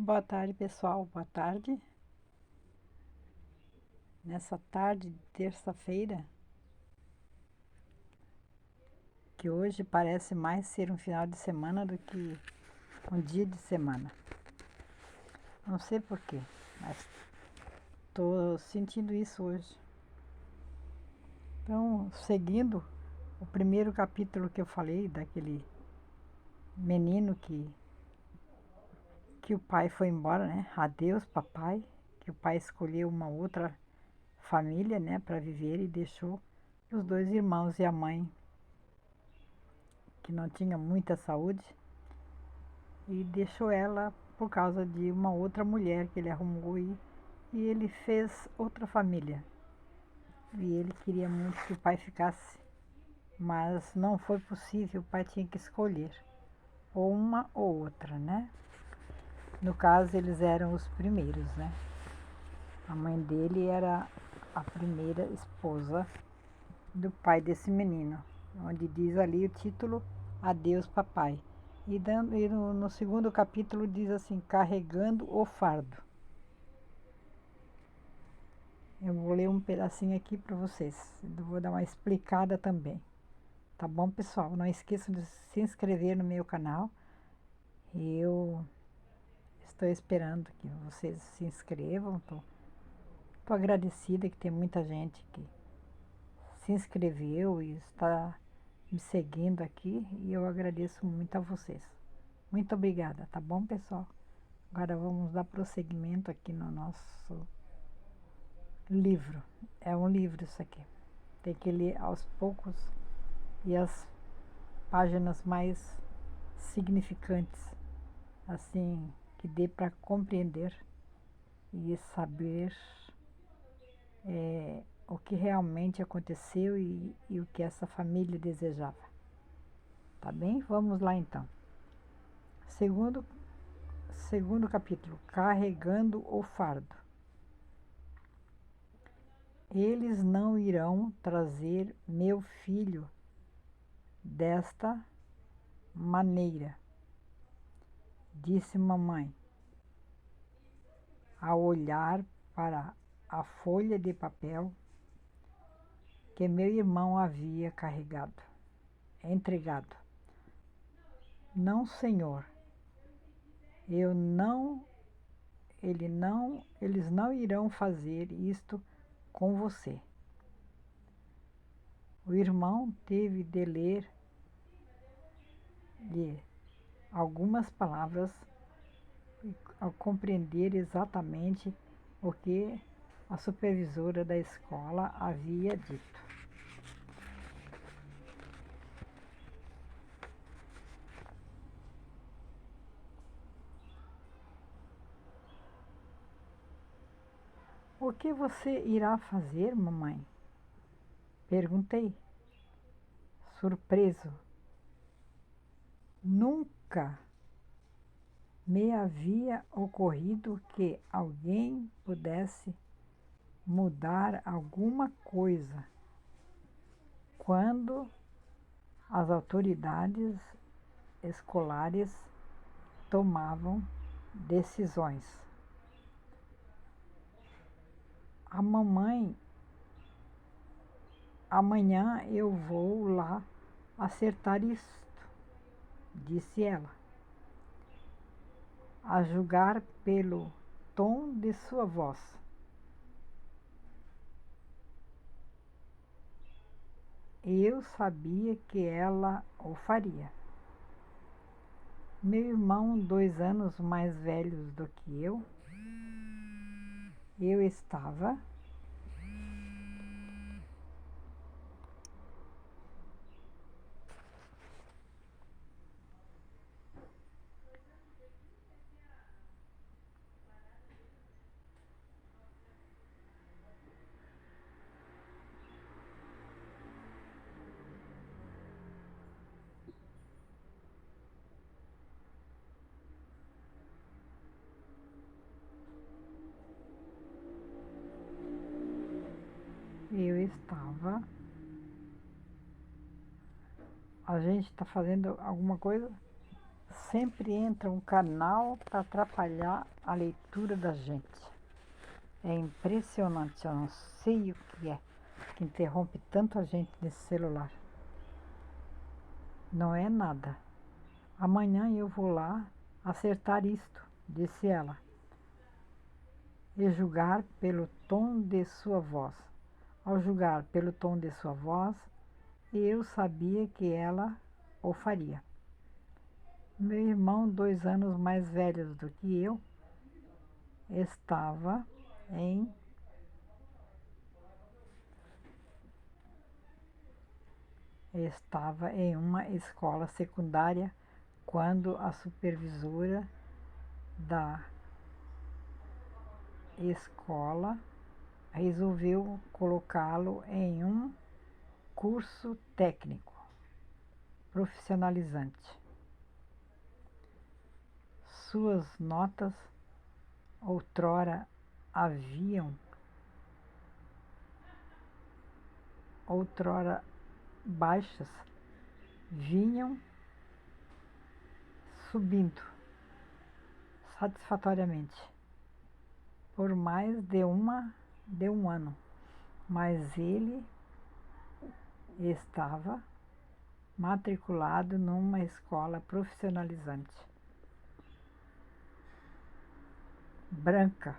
Boa tarde, pessoal. Boa tarde. Nessa tarde de terça-feira, que hoje parece mais ser um final de semana do que um dia de semana. Não sei por quê, mas estou sentindo isso hoje. Então, seguindo o primeiro capítulo que eu falei, daquele menino que o pai foi embora, né? Adeus, papai. Que o pai escolheu uma outra família, né, para viver e deixou os dois irmãos e a mãe, que não tinha muita saúde, e deixou ela por causa de uma outra mulher que ele arrumou e ele fez outra família. E ele queria muito que o pai ficasse, mas não foi possível, o pai tinha que escolher, ou uma ou outra, né? No caso, eles eram os primeiros, né? A mãe dele era a primeira esposa do pai desse menino, onde diz ali o título Adeus, Papai. E no segundo capítulo diz assim, carregando o fardo. Eu vou ler um pedacinho aqui para vocês. Eu vou dar uma explicada também. Tá bom, pessoal? Não esqueçam de se inscrever no meu canal. Eu estou esperando que vocês se inscrevam. Tô agradecida que tem muita gente que se inscreveu e está me seguindo aqui. E eu agradeço muito a vocês. Muito obrigada, tá bom, pessoal? Agora vamos dar prosseguimento aqui no nosso livro. É um livro isso aqui. Tem que ler aos poucos e as páginas mais significantes, assim, que dê para compreender e saber o que realmente aconteceu e o que essa família desejava. Tá bem? Vamos lá então. Segundo, segundo capítulo, carregando o fardo. Eles não irão trazer meu filho desta maneira, disse mamãe, ao olhar para a folha de papel que meu irmão havia entregado. Não, senhor, eu não, eles não irão fazer isto com você. O irmão teve de ler algumas palavras ao compreender exatamente o que a supervisora da escola havia dito. O que você irá fazer, mamãe? Perguntei, surpreso. Nunca me havia ocorrido que alguém pudesse mudar alguma coisa quando as autoridades escolares tomavam decisões. A mamãe, amanhã eu vou lá acertar isto, disse ela, a julgar pelo tom de sua voz. Eu sabia que ela o faria. Meu irmão, 2 anos mais velho do que eu estava eu estava. A gente está fazendo alguma coisa? sempre entra um canal para atrapalhar a leitura da gente. É impressionante, eu não sei o que é que interrompe tanto a gente nesse celular. Não é nada. Amanhã eu vou lá acertar isto, disse ela, e julgar pelo tom de sua voz. Ao julgar pelo tom de sua voz, eu sabia que ela o faria. Meu irmão, 2 anos mais velho do que eu, estava em uma escola secundária quando a supervisora da escola resolveu colocá-lo em um curso técnico profissionalizante. Suas notas outrora baixas vinham subindo satisfatoriamente por mais de um ano, mas ele estava matriculado numa escola profissionalizante branca,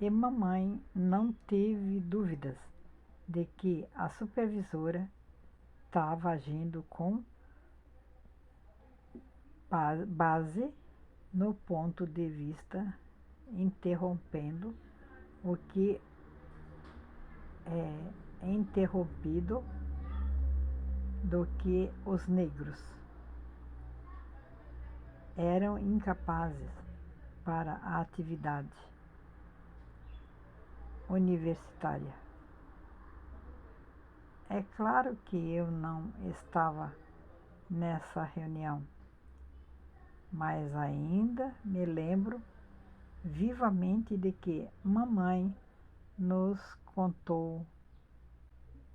e mamãe não teve dúvidas de que a supervisora estava agindo com base no ponto de vista, interrompendo o que é interrompido do que os negros eram incapazes para a atividade universitária. É claro que eu não estava nessa reunião, mas ainda me lembro vivamente de que mamãe nos contou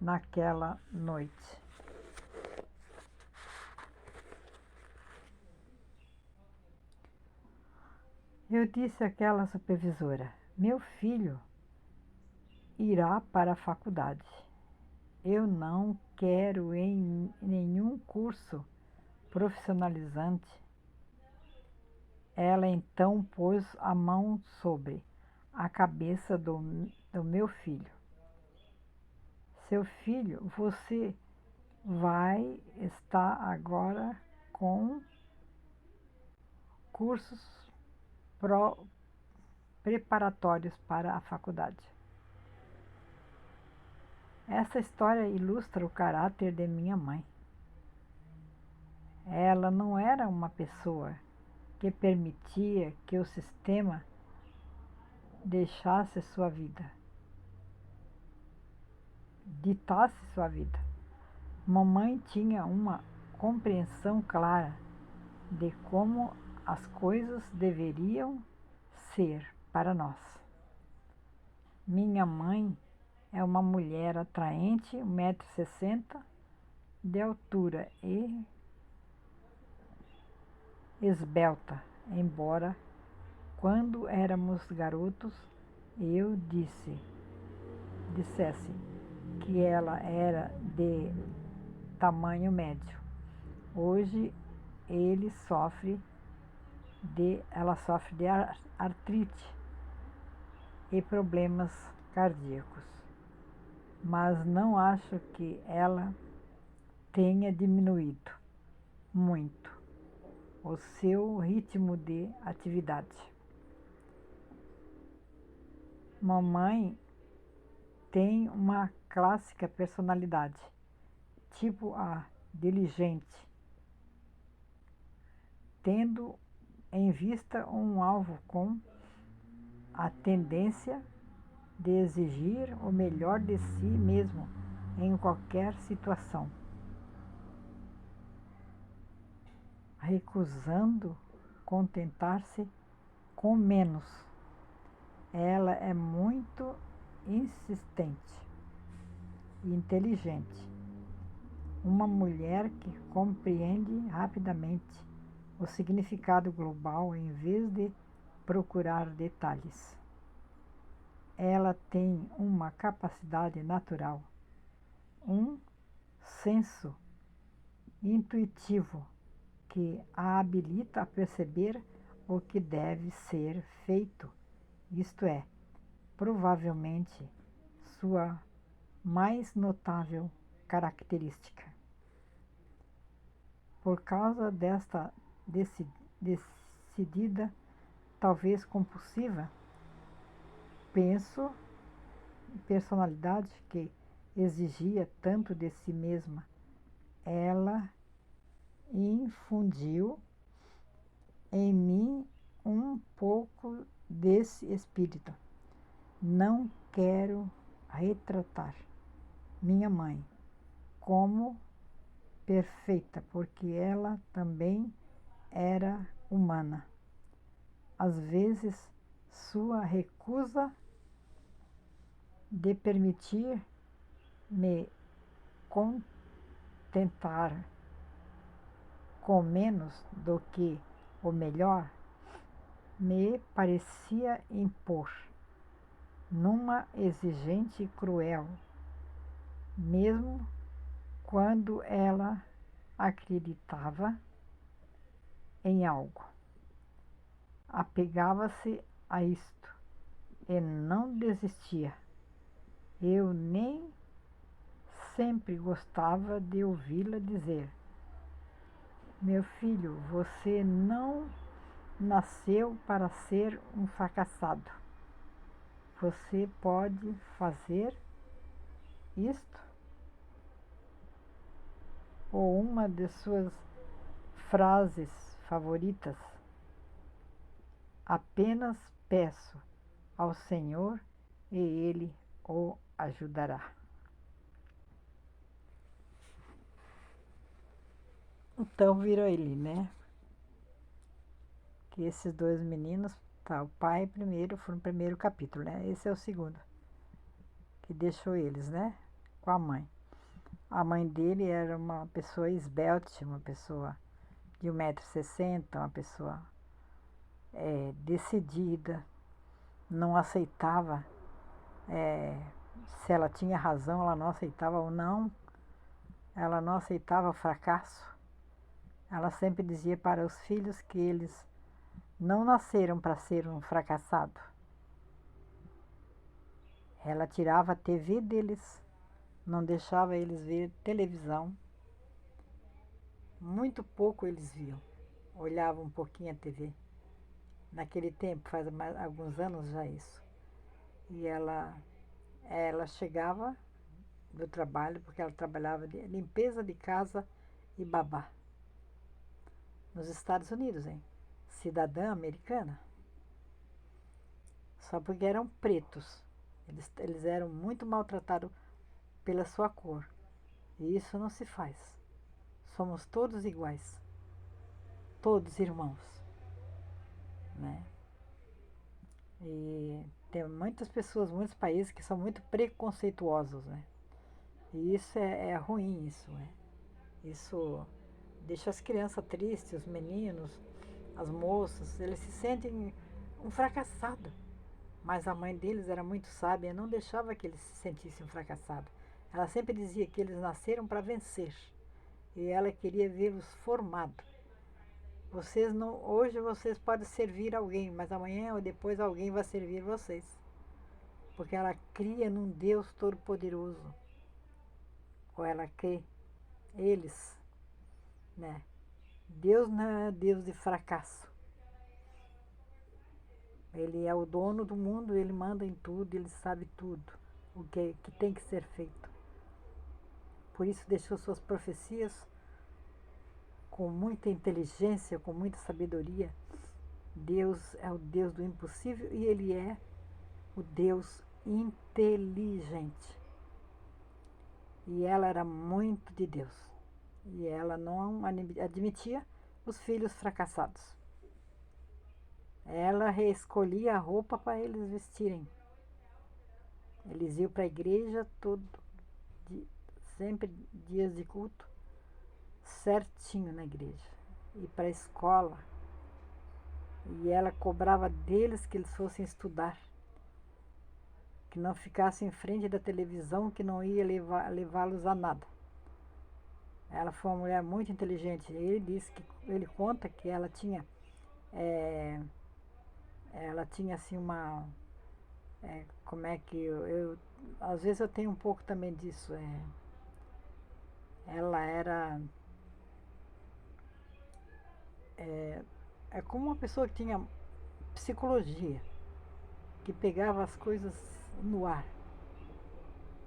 naquela noite. Eu disse àquela supervisora: meu filho irá para a faculdade. Eu não quero em nenhum curso profissionalizante. Ela então pôs a mão sobre a cabeça do meu filho. Seu filho, você vai estar agora com cursos preparatórios para a faculdade. Essa história ilustra o caráter de minha mãe. Ela não era uma pessoa que permitia que o sistema ditasse sua vida. Mamãe tinha uma compreensão clara de como as coisas deveriam ser para nós. Minha mãe é uma mulher atraente, 1,60 m de altura e esbelta, embora quando éramos garotos eu dissesse que ela era de tamanho médio. Hoje ela sofre de artrite e problemas cardíacos, mas não acho que ela tenha diminuído muito o seu ritmo de atividade. Mamãe tem uma clássica personalidade, tipo a diligente, tendo em vista um alvo com a tendência de exigir o melhor de si mesmo em qualquer situação, recusando contentar-se com menos. Ela é muito insistente e inteligente, uma mulher que compreende rapidamente o significado global em vez de procurar detalhes. Ela tem uma capacidade natural, um senso intuitivo que a habilita a perceber o que deve ser feito, isto é, provavelmente sua mais notável característica. Por causa desta decidida, talvez compulsiva, personalidade que exigia tanto de si mesma, ela infundiu em mim um pouco desse espírito. Não quero retratar minha mãe como perfeita, porque ela também era humana. Às vezes, sua recusa de permitir-me contentar com menos do que o melhor me parecia impor numa exigente cruel, mesmo quando ela acreditava em algo. Apegava-se a isto e não desistia. Eu nem sempre gostava de ouvi-la dizer: meu filho, você não nasceu para ser um fracassado. Você pode fazer isto? Ou uma de suas frases favoritas: apenas peço ao Senhor e Ele o ajudará. Então virou ele, né? Que esses dois meninos, tá, o pai primeiro, foi no primeiro capítulo, né? Esse é o segundo, que deixou eles, né? Com a mãe. A mãe dele era uma pessoa esbelte, uma pessoa de 1,60 m, uma pessoa decidida, não aceitava, se ela tinha razão, ela não aceitava ou não, ela não aceitava o fracasso. Ela sempre dizia para os filhos que eles não nasceram para ser um fracassado. Ela tirava a TV deles, não deixava eles ver televisão. Muito pouco eles viam, olhavam um pouquinho a TV. Naquele tempo, faz alguns anos já isso. E ela chegava do trabalho, porque ela trabalhava de limpeza de casa e babá. Nos Estados Unidos, hein? Cidadã americana. Só porque eram pretos. Eles eram muito maltratados pela sua cor. E isso não se faz. Somos todos iguais. Todos irmãos. Né? E tem muitas pessoas, muitos países que são muito preconceituosos, né? E isso é ruim, isso, né? Isso deixa as crianças tristes, os meninos, as moças, eles se sentem um fracassado. Mas a mãe deles era muito sábia e não deixava que eles se sentissem um fracassado. Ela sempre dizia que eles nasceram para vencer. E ela queria vê-los formados. Vocês não, hoje vocês podem servir alguém, mas amanhã ou depois alguém vai servir vocês. Porque ela cria num Deus todo-poderoso. Ou ela crê, eles, né? Deus não é Deus de fracasso. Ele é o dono do mundo, ele manda em tudo, ele sabe tudo, o que tem que ser feito. Por isso deixou suas profecias com muita inteligência, com muita sabedoria. Deus é o Deus do impossível e ele é o Deus inteligente. E ela era muito de Deus. E ela não admitia os filhos fracassados. Ela reescolhia a roupa para eles vestirem. Eles iam para a igreja sempre dias de culto, certinho na igreja. ir para a escola, e ela cobrava deles que eles fossem estudar, que não ficassem em frente da televisão, que não ia levá-los a nada. Ela foi uma mulher muito inteligente. Ele conta que é, ela tinha assim como é que às vezes eu tenho um pouco também disso. Ela era como uma pessoa que tinha psicologia, que pegava as coisas no ar.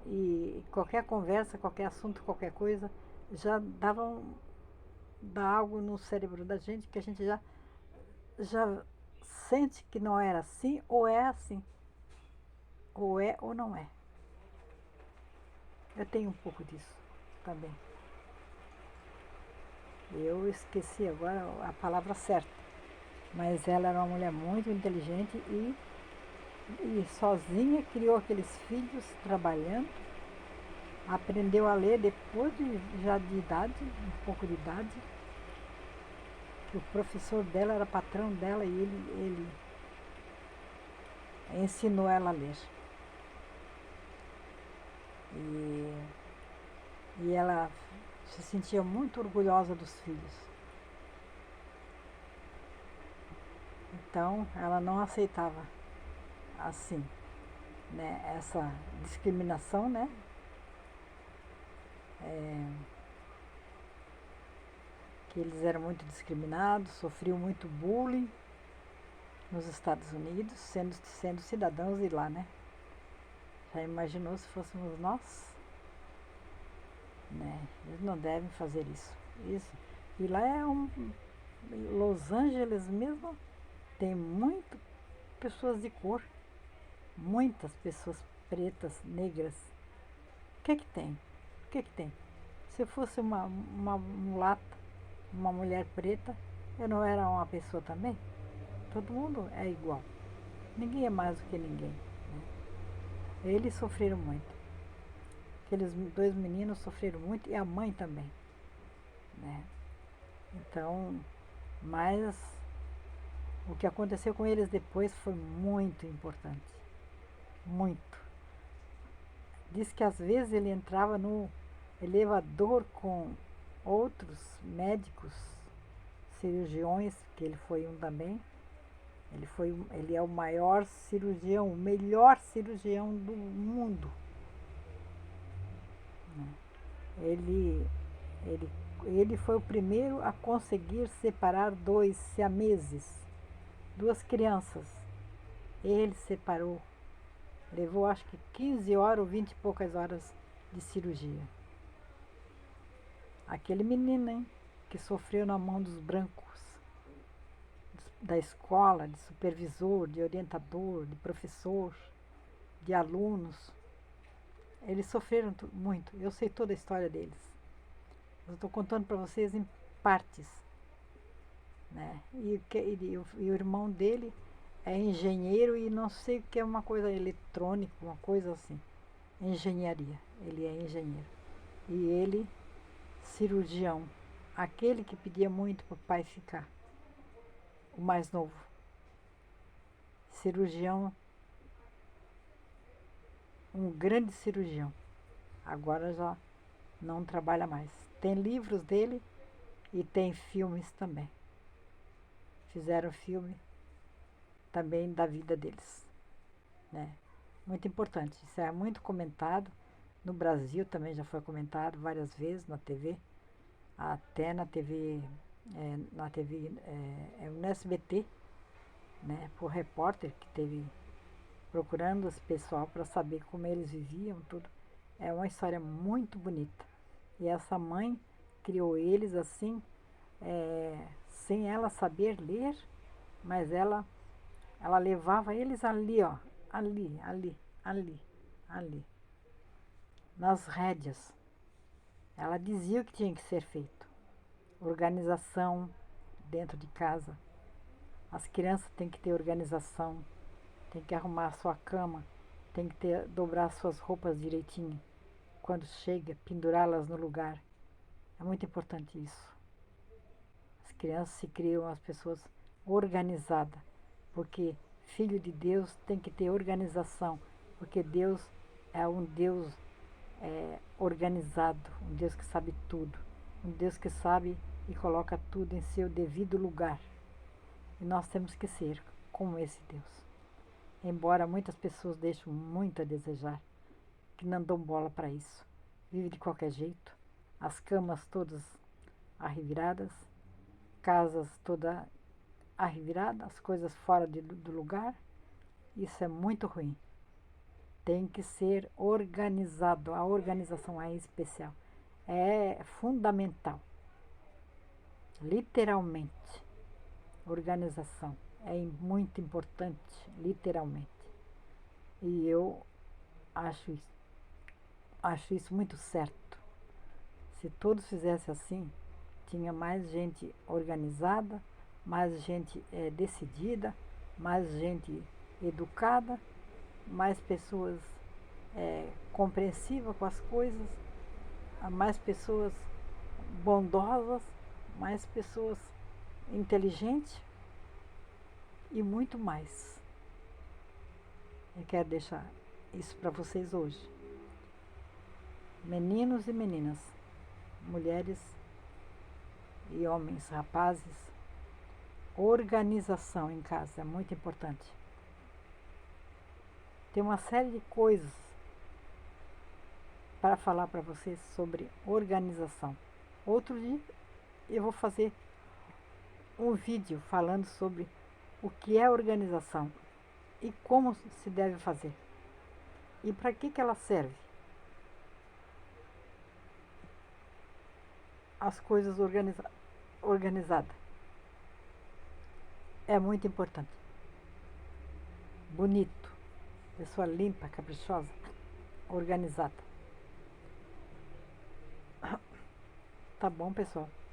E qualquer conversa, qualquer assunto, qualquer coisa, já dá algo no cérebro da gente que a gente já sente que não era assim, ou é assim, ou é ou não é. Eu tenho um pouco disso também. Eu esqueci agora a palavra certa, mas ela era uma mulher muito inteligente e sozinha criou aqueles filhos trabalhando, aprendeu a ler depois já de idade, um pouco de idade, que o professor dela era patrão dela e ele ensinou ela a ler. E ela se sentia muito orgulhosa dos filhos. Então, ela não aceitava assim, né, essa discriminação, né? Que eles eram muito discriminados, sofriam muito bullying nos Estados Unidos, sendo cidadãos de lá, né? Já imaginou se fôssemos nós? Né? Eles não devem fazer isso. E lá Los Angeles mesmo tem muitas pessoas de cor, muitas pessoas pretas, negras. O que é que tem? O que é que tem? Se eu fosse uma mulata, uma mulher preta, eu não era uma pessoa também? Todo mundo é igual. Ninguém é mais do que ninguém. Né? Eles sofreram muito. Aqueles dois meninos sofreram muito e a mãe também. Né? Então, mas o que aconteceu com eles depois foi muito importante. Muito. Diz que às vezes ele entrava no elevador com outros médicos, cirurgiões, que ele foi um também. Ele é o maior cirurgião, o melhor cirurgião do mundo. Ele, ele, ele foi o primeiro a conseguir separar dois siameses, duas crianças. Ele separou. Levou acho que 15 horas ou 20 e poucas horas de cirurgia. Aquele menino, hein, que sofreu na mão dos brancos, da escola, de supervisor, de orientador, de professor, de alunos. Eles sofreram muito. Eu sei toda a história deles. Eu estou contando para vocês em partes. Né? E o irmão dele é engenheiro e não sei o que é uma coisa eletrônica, uma coisa assim. Engenharia. Ele é engenheiro. E ele, cirurgião. Aquele que pedia muito para o pai ficar. O mais novo. Cirurgião. Um grande cirurgião. Agora já não trabalha mais. Tem livros dele e tem filmes também. Fizeram filme também da vida deles. Né? Muito importante. Isso é muito comentado. No Brasil também já foi comentado várias vezes na TV. Até na TV, no SBT, né? Por repórter que teve procurando esse pessoal para saber como eles viviam, tudo. É uma história muito bonita. E essa mãe criou eles assim, sem ela saber ler, mas ela levava eles ali, ó, ali, nas rédeas. Ela dizia o que tinha que ser feito. Organização dentro de casa. As crianças têm que ter organização, tem que arrumar a sua cama, tem que dobrar suas roupas direitinho. Quando chega, pendurá-las no lugar. É muito importante isso. As crianças se criam as pessoas organizadas, porque filho de Deus tem que ter organização, porque Deus é um Deus organizado, um Deus que sabe tudo, um Deus que sabe e coloca tudo em seu devido lugar. E nós temos que ser como esse Deus. Embora muitas pessoas deixem muito a desejar, que não dão bola para isso. Vive de qualquer jeito, as camas todas arreviradas, casas todas arreviradas, as coisas fora do lugar. Isso é muito ruim. Tem que ser organizado, a organização é especial, é fundamental. Literalmente, organização é muito importante, literalmente. E eu acho isso muito certo. Se todos fizessem assim, tinha mais gente organizada, mais gente decidida, mais gente educada, mais pessoas compreensivas com as coisas, mais pessoas bondosas, mais pessoas inteligentes e muito mais. Eu quero deixar isso para vocês hoje. Meninos e meninas, mulheres e homens, rapazes, organização em casa é muito importante. Tem uma série de coisas para falar para vocês sobre organização. Outro dia eu vou fazer um vídeo falando sobre o que é organização e como se deve fazer e para que ela serve. As coisas organizadas é muito importante. Bonito, pessoa limpa, caprichosa, organizada. Tá bom, pessoal?